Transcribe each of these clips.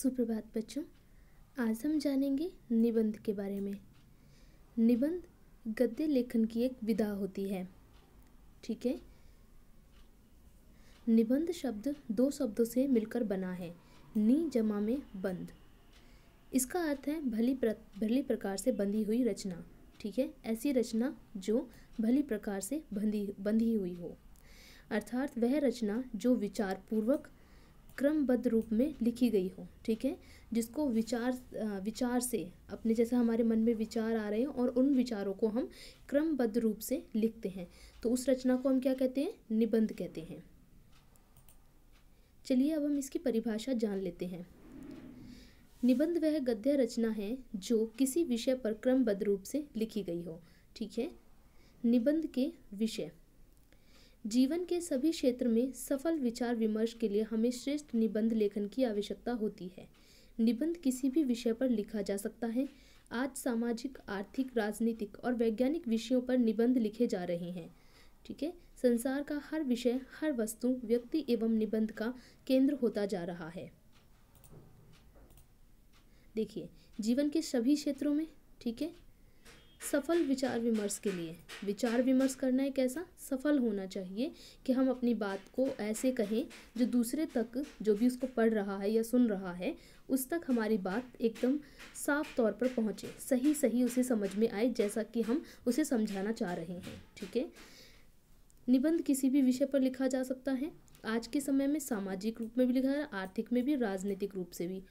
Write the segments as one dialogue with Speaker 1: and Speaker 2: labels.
Speaker 1: सुप्रभात बच्चों। आज हम जानेंगे निबंध के बारे में। निबंध गद्य लेखन की एक विधा होती है। ठीक है। निबंध शब्द दो शब्दों से मिलकर बना है, नि जमा में बंध। इसका अर्थ है भली प्रकार से बंधी हुई रचना। ठीक है, ऐसी रचना जो भली प्रकार से बंधी हुई हो, अर्थात वह रचना जो विचार पूर्वक क्रमबद्ध रूप में लिखी गई हो। ठीक है, जिसको विचार से अपने जैसे हमारे मन में विचार आ रहे हैं और उन विचारों को हम क्रमबद्ध रूप से लिखते हैं, तो उस रचना को हम क्या कहते हैं? निबंध कहते हैं। चलिए अब हम इसकी परिभाषा जान लेते हैं। निबंध वह गद्य रचना है जो किसी विषय पर क्रमबद्ध रूप से लिखी गई हो। ठीक है। निबंध के विषय जीवन के सभी क्षेत्र में सफल विचार विमर्श के लिए हमें श्रेष्ठ निबंध लेखन की आवश्यकता होती है। निबंध किसी भी विषय पर लिखा जा सकता है। आज सामाजिक, आर्थिक, राजनीतिक और वैज्ञानिक विषयों पर निबंध लिखे जा रहे हैं। ठीक है। संसार का हर विषय, हर वस्तु, व्यक्ति एवं निबंध का केंद्र होता जा रहा है। देखिए, जीवन के सभी क्षेत्रों में, ठीक है, सफल विचार विमर्श के लिए विचार विमर्श करना एक ऐसा सफल होना चाहिए कि हम अपनी बात को ऐसे कहें जो दूसरे तक, जो भी उसको पढ़ रहा है या सुन रहा है, उस तक हमारी बात एकदम साफ तौर पर पहुँचे, सही उसे समझ में आए जैसा कि हम उसे समझाना चाह रहे हैं। ठीक है। निबंध किसी भी विषय पर लिखा जा सकता है। आज के समय में सामाजिक रूप में भी लिखा है, आर्थिक में भी, राजनीतिक रूप से भी,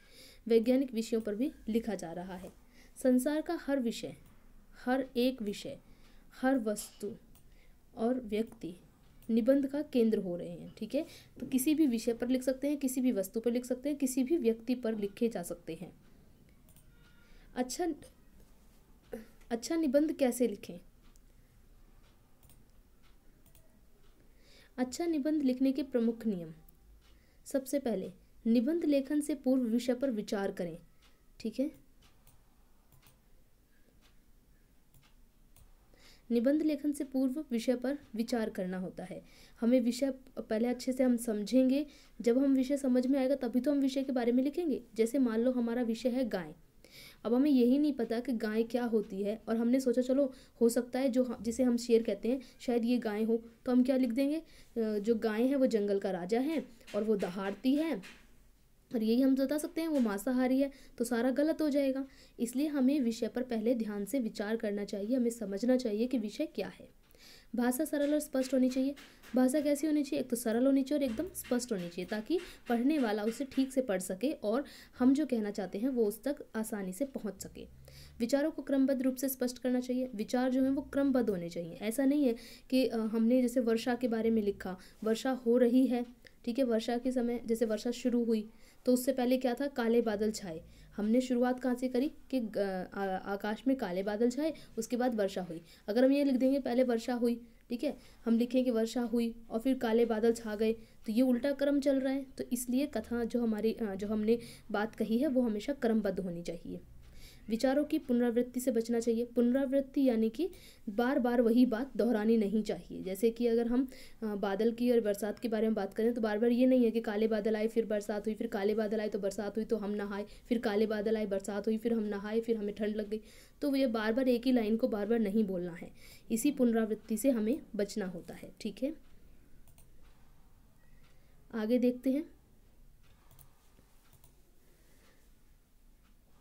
Speaker 1: वैज्ञानिक विषयों पर भी लिखा जा रहा है। संसार का हर विषय, हर एक विषय, हर वस्तु और व्यक्ति निबंध का केंद्र हो रहे हैं। ठीक है। तो किसी भी विषय पर लिख सकते हैं, किसी भी वस्तु पर लिख सकते हैं, किसी भी व्यक्ति पर लिखे जा सकते हैं। अच्छा निबंध कैसे लिखें? अच्छा निबंध लिखने के प्रमुख नियम। सबसे पहले, निबंध लेखन से पूर्व विषय पर विचार करें। ठीक है। निबंध लेखन से पूर्व विषय पर विचार करना होता है। हमें विषय पहले अच्छे से हम समझेंगे। जब हम विषय समझ में आएगा तभी तो हम विषय के बारे में लिखेंगे। जैसे मान लो हमारा विषय है गाय। अब हमें यही नहीं पता कि गाय क्या होती है, और हमने सोचा चलो हो सकता है जिसे हम शेर कहते हैं शायद ये गाय हो, तो हम क्या लिख देंगे? जो गाय है वो जंगल का राजा है और वो दहाड़ती है, और यही हम बता सकते हैं वो मांसाहारी है, तो सारा गलत हो जाएगा। इसलिए हमें विषय पर पहले ध्यान से विचार करना चाहिए। हमें समझना चाहिए कि विषय क्या है। भाषा सरल और स्पष्ट होनी चाहिए। भाषा कैसी होनी चाहिए? एक तो सरल होनी चाहिए और एकदम स्पष्ट होनी चाहिए, ताकि पढ़ने वाला उसे ठीक से पढ़ सके और हम जो कहना चाहते हैं वो उस तक आसानी से पहुंच सके। विचारों को क्रमबद्ध रूप से स्पष्ट करना चाहिए। विचार जो है वो क्रमबद्ध होने चाहिए। ऐसा नहीं है कि हमने जैसे वर्षा के बारे में लिखा, वर्षा हो रही है, ठीक है, वर्षा के समय जैसे वर्षा शुरू हुई तो उससे पहले क्या था? काले बादल छाए। हमने शुरुआत कहाँ से करी कि आकाश में काले बादल छाए, उसके बाद वर्षा हुई। अगर हम ये लिख देंगे पहले वर्षा हुई, ठीक है, हम लिखेंगे वर्षा हुई और फिर काले बादल छा गए, तो ये उल्टा क्रम चल रहा है। तो इसलिए कथा जो हमने बात कही है वो हमेशा क्रमबद्ध होनी चाहिए। विचारों की पुनरावृत्ति से बचना चाहिए। पुनरावृत्ति यानी कि बार बार वही बात दोहरानी नहीं चाहिए। जैसे कि अगर हम बादल की और बरसात के बारे में बात करें तो बार बार ये नहीं है कि काले बादल आए फिर बरसात हुई, फिर काले बादल आए तो बरसात हुई तो हम नहाए, फिर काले बादल आए बरसात हुई फिर हम नहाए, फिर हमें ठंड लग गई। तो ये बार बार एक ही लाइन को बार बार नहीं बोलना है। इसी पुनरावृत्ति से हमें बचना होता है। ठीक है, आगे देखते हैं।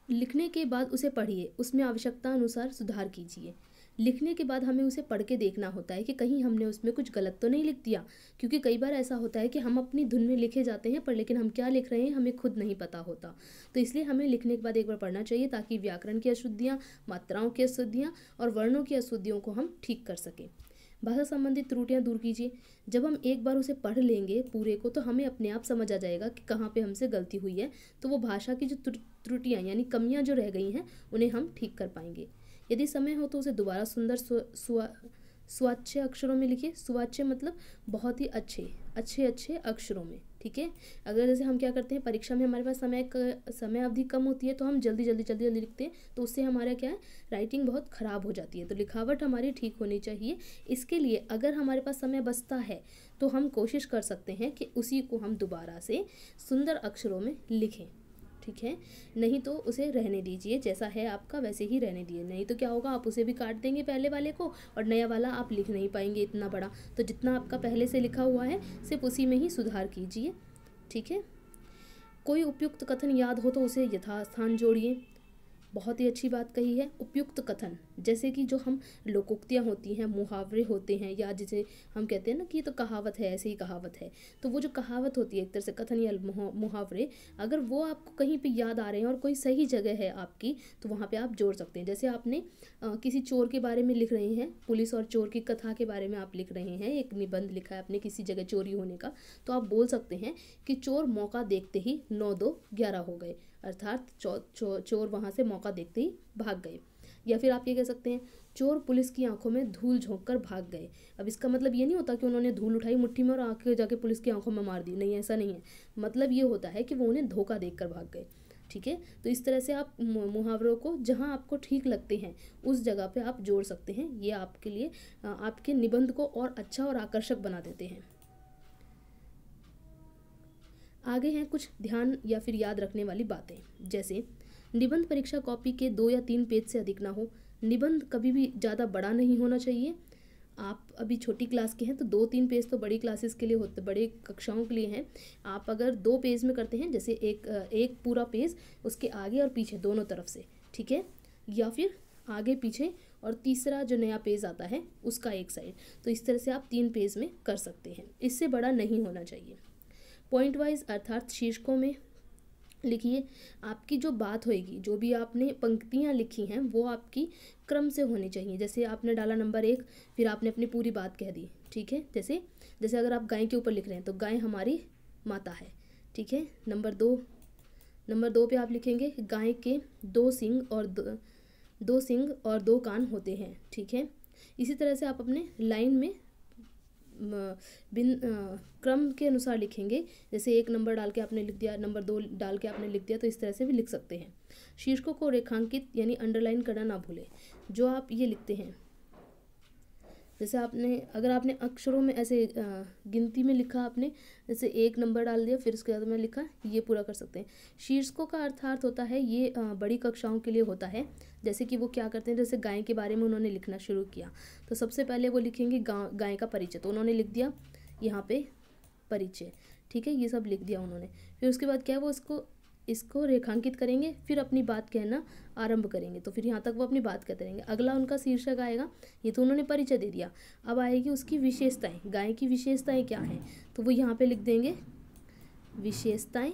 Speaker 1: लिखने के बाद उसे पढ़िए, उसमें आवश्यकता अनुसार सुधार कीजिए। लिखने के बाद हमें उसे पढ़ के देखना होता है कि कहीं हमने उसमें कुछ गलत तो नहीं लिख दिया, क्योंकि कई बार ऐसा होता है कि हम अपनी धुन में लिखे जाते हैं पर लेकिन हम क्या लिख रहे हैं हमें खुद नहीं पता होता। तो इसलिए हमें लिखने के बाद एक बार पढ़ना चाहिए, ताकि व्याकरण की अशुद्धियाँ, मात्राओं की अशुद्धियाँ और वर्णों की अशुद्धियों को हम ठीक कर सकें। भाषा संबंधित त्रुटियां दूर कीजिए। जब हम एक बार उसे पढ़ लेंगे पूरे को तो हमें अपने आप समझ आ जाएगा कि कहाँ पे हमसे गलती हुई है, तो वो भाषा की जो त्रुटियां यानी कमियां जो रह गई हैं उन्हें हम ठीक कर पाएंगे। यदि समय हो तो उसे दोबारा सुंदर सुवाच्य अक्षरों में लिखिए। सुवाच्य मतलब बहुत ही अच्छे अक्षरों में। ठीक है। अगर जैसे हम क्या करते हैं, परीक्षा में हमारे पास समय अवधि कम होती है तो हम जल्दी लिखते हैं, तो उससे हमारा क्या है, राइटिंग बहुत ख़राब हो जाती है। तो लिखावट हमारी ठीक होनी चाहिए। इसके लिए अगर हमारे पास समय बचता है तो हम कोशिश कर सकते हैं कि उसी को हम दोबारा से सुंदर अक्षरों में लिखें। ठीक है, नहीं तो उसे रहने दीजिए, जैसा है आपका वैसे ही रहने दीजिए। नहीं तो क्या होगा, आप उसे भी काट देंगे पहले वाले को, और नया वाला आप लिख नहीं पाएंगे इतना बड़ा। तो जितना आपका पहले से लिखा हुआ है सिर्फ उसी में ही सुधार कीजिए। ठीक है, कोई उपयुक्त कथन याद हो तो उसे यथास्थान जोड़िए। बहुत ही अच्छी बात कही है, उपयुक्त कथन। जैसे कि जो हम लोकोक्तियाँ होती हैं, मुहावरे होते हैं, या जिसे हम कहते हैं ना कि ये तो कहावत है, ऐसे ही कहावत है, तो वो जो कहावत होती है एक तरह से कथन या मुहावरे, अगर वो आपको कहीं पे याद आ रहे हैं और कोई सही जगह है आपकी, तो वहाँ पे आप जोड़ सकते हैं। जैसे आपने किसी चोर के बारे में लिख रहे हैं, पुलिस और चोर की कथा के बारे में आप लिख रहे हैं, एक निबंध लिखा है आपने किसी जगह चोरी होने का, तो आप बोल सकते हैं कि चोर मौका देखते ही 9-2-11 हो गए, अर्थात चोर वहाँ से मौका देखते ही भाग गए। या फिर आप ये कह सकते हैं चोर पुलिस की आंखों में धूल झोंक कर भाग गए। अब इसका मतलब ये नहीं होता कि उन्होंने धूल उठाई मुट्ठी में और आके जाके पुलिस की आंखों में मार दी, नहीं, ऐसा नहीं है। मतलब ये होता है कि वो उन्हें धोखा देकर भाग गए। ठीक है, तो इस तरह से आप मुहावरों को जहाँ आपको ठीक लगते हैं उस जगह पे आप जोड़ सकते हैं। ये आपके लिए आपके निबंध को और अच्छा और आकर्षक बना देते हैं। आगे हैं कुछ ध्यान या फिर याद रखने वाली बातें, जैसे निबंध परीक्षा कॉपी के 2 या 3 पेज से अधिक ना हो। निबंध कभी भी ज़्यादा बड़ा नहीं होना चाहिए। आप अभी छोटी क्लास के हैं तो 2-3 पेज तो बड़ी क्लासेस के लिए होते, बड़ी कक्षाओं के लिए हैं। आप अगर 2 पेज में करते हैं, जैसे एक पूरा पेज, उसके आगे और पीछे दोनों तरफ से, ठीक है, या फिर आगे पीछे और तीसरा जो नया पेज आता है उसका एक साइड, तो इस तरह से आप 3 पेज में कर सकते हैं। इससे बड़ा नहीं होना चाहिए। पॉइंट वाइज अर्थात शीर्षकों में लिखिए। आपकी जो बात होएगी, जो भी आपने पंक्तियाँ लिखी हैं वो आपकी क्रम से होनी चाहिए। जैसे आपने डाला नंबर 1, फिर आपने अपनी पूरी बात कह दी। ठीक है, जैसे अगर आप गाय के ऊपर लिख रहे हैं तो गाय हमारी माता है। ठीक है, नंबर 2 पे आप लिखेंगे गाय के 2 सिंग और 2 कान होते हैं। ठीक है, इसी तरह से आप अपने लाइन में क्रम के अनुसार लिखेंगे। जैसे 1 नंबर डाल के आपने लिख दिया, नंबर 2 डाल के आपने लिख दिया, तो इस तरह से भी लिख सकते हैं। शीर्षकों को रेखांकित यानी अंडरलाइन करना ना भूलें। जो आप ये लिखते हैं, जैसे अगर आपने अक्षरों में ऐसे गिनती में लिखा, आपने जैसे 1 नंबर डाल दिया, फिर उसके बाद में लिखा, ये पूरा कर सकते हैं। शीर्षकों का अर्थार्थ होता है, ये बड़ी कक्षाओं के लिए होता है। जैसे कि वो क्या करते हैं, जैसे गाय के बारे में उन्होंने लिखना शुरू किया, तो सबसे पहले वो लिखेंगे गाय का परिचय, तो उन्होंने लिख दिया यहाँ पे परिचय। ठीक है, ये सब लिख दिया उन्होंने। फिर उसके बाद क्या है, वो इसको रेखांकित करेंगे, फिर अपनी बात कहना आरंभ करेंगे। तो फिर यहाँ तक वो अपनी बात कहते रहेंगे। अगला उनका शीर्षक आएगा, ये तो उन्होंने परिचय दे दिया। अब आएगी उसकी विशेषताएं, गाय की विशेषताएं क्या हैं, तो वो यहाँ पे लिख देंगे विशेषताएं।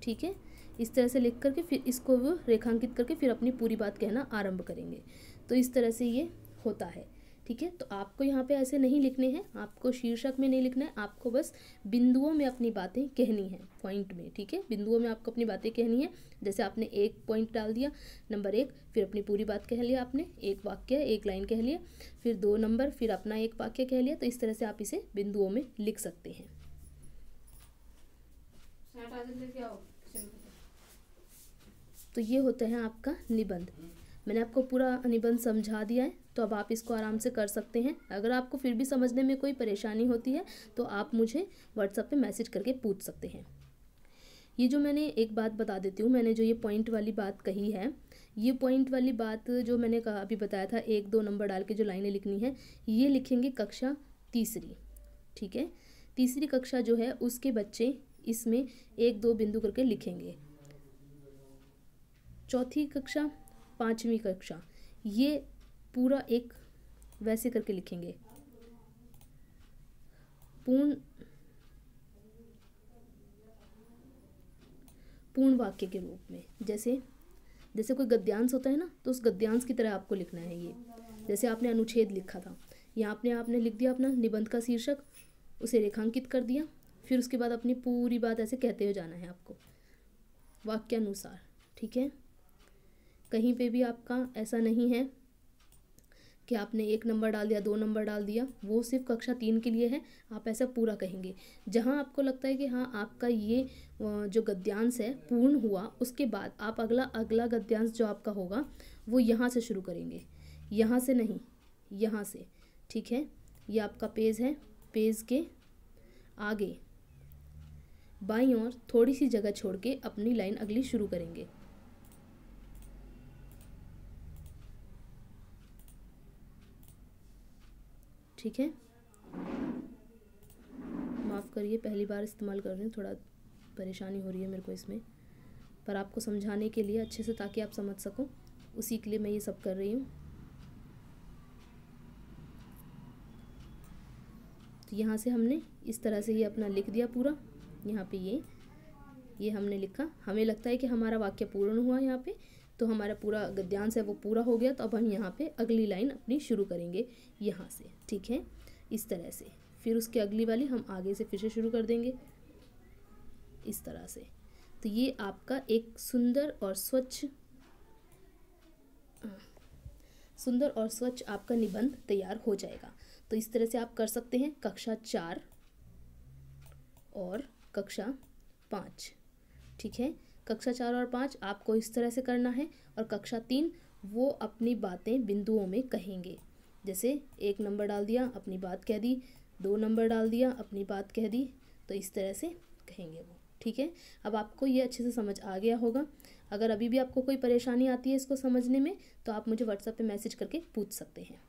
Speaker 1: ठीक है, इस तरह से लिख करके फिर इसको वो रेखांकित करके फिर अपनी पूरी बात कहना आरंभ करेंगे। तो इस तरह से ये होता है। ठीक है, तो आपको यहाँ पे ऐसे नहीं लिखने हैं, आपको शीर्षक में नहीं लिखना है, आपको बस बिंदुओं में अपनी बातें कहनी है, पॉइंट में। ठीक है, बिंदुओं में आपको अपनी बातें कहनी है। जैसे आपने 1 पॉइंट डाल दिया, नंबर 1, फिर अपनी पूरी बात कह लिया आपने, 1 वाक्य 1 लाइन कह लिया, फिर 2 नंबर, फिर अपना 1 वाक्य कह लिया। तो इस तरह से आप इसे बिंदुओं में लिख सकते हैं। तो ये होता है आपका निबंध। मैंने आपको पूरा निबंध समझा दिया है, तो अब आप इसको आराम से कर सकते हैं। अगर आपको फिर भी समझने में कोई परेशानी होती है तो आप मुझे व्हाट्सएप पे मैसेज करके पूछ सकते हैं। ये जो मैंने एक बात बता देती हूँ, मैंने जो ये पॉइंट वाली बात कही है, ये पॉइंट वाली बात जो मैंने कहा अभी बताया था, 1-2 नंबर डाल के जो लाइनें लिखनी है, ये लिखेंगे कक्षा तीसरी। ठीक है, तीसरी कक्षा जो है उसके बच्चे इसमें 1-2 बिंदु करके लिखेंगे। चौथी कक्षा, 5वीं कक्षा, ये पूरा एक वैसे करके लिखेंगे, पूर्ण वाक्य के रूप में। जैसे कोई गद्यांश होता है ना, तो उस गद्यांश की तरह आपको लिखना है ये। जैसे आपने अनुच्छेद लिखा था, यहाँ आपने लिख दिया अपना निबंध का शीर्षक, उसे रेखांकित कर दिया, फिर उसके बाद अपनी पूरी बात ऐसे कहते हुए जाना है आपको वाक्यानुसार। ठीक है, कहीं पे भी आपका ऐसा नहीं है कि आपने 1 नंबर डाल दिया, 2 नंबर डाल दिया, वो सिर्फ कक्षा 3 के लिए है। आप ऐसा पूरा कहेंगे। जहाँ आपको लगता है कि हाँ आपका ये जो गद्यांश है पूर्ण हुआ, उसके बाद आप अगला गद्यांश जो आपका होगा वो यहाँ से शुरू करेंगे, यहाँ से नहीं, यहाँ से। ठीक है, ये आपका पेज है, पेज के आगे बाईं ओर थोड़ी सी जगह छोड़ के अपनी लाइन अगली शुरू करेंगे। ठीक है, माफ़ करिए, पहली बार इस्तेमाल कर रही हूँ, थोड़ा परेशानी हो रही है मेरे को इसमें, पर आपको समझाने के लिए अच्छे से, ताकि आप समझ सको, उसी के लिए मैं ये सब कर रही हूँ। तो यहाँ से हमने इस तरह से ये अपना लिख दिया पूरा। यहाँ पे ये हमने लिखा। हमें लगता है कि हमारा वाक्य पूर्ण हुआ यहाँ पे, तो हमारा पूरा गद्यांश है वो पूरा हो गया। तो अब हम यहाँ पे अगली लाइन अपनी शुरू करेंगे यहाँ से। ठीक है, इस तरह से। फिर उसके अगली वाली हम आगे से फिर से शुरू कर देंगे इस तरह से। तो ये आपका एक सुंदर और स्वच्छ आपका निबंध तैयार हो जाएगा। तो इस तरह से आप कर सकते हैं कक्षा 4 और कक्षा 5। ठीक है, कक्षा 4 और 5 आपको इस तरह से करना है, और कक्षा 3 वो अपनी बातें बिंदुओं में कहेंगे। जैसे 1 नंबर डाल दिया, अपनी बात कह दी, 2 नंबर डाल दिया, अपनी बात कह दी, तो इस तरह से कहेंगे वो। ठीक है, अब आपको ये अच्छे से समझ आ गया होगा। अगर अभी भी आपको कोई परेशानी आती है इसको समझने में, तो आप मुझे व्हाट्सएप पे मैसेज करके पूछ सकते हैं।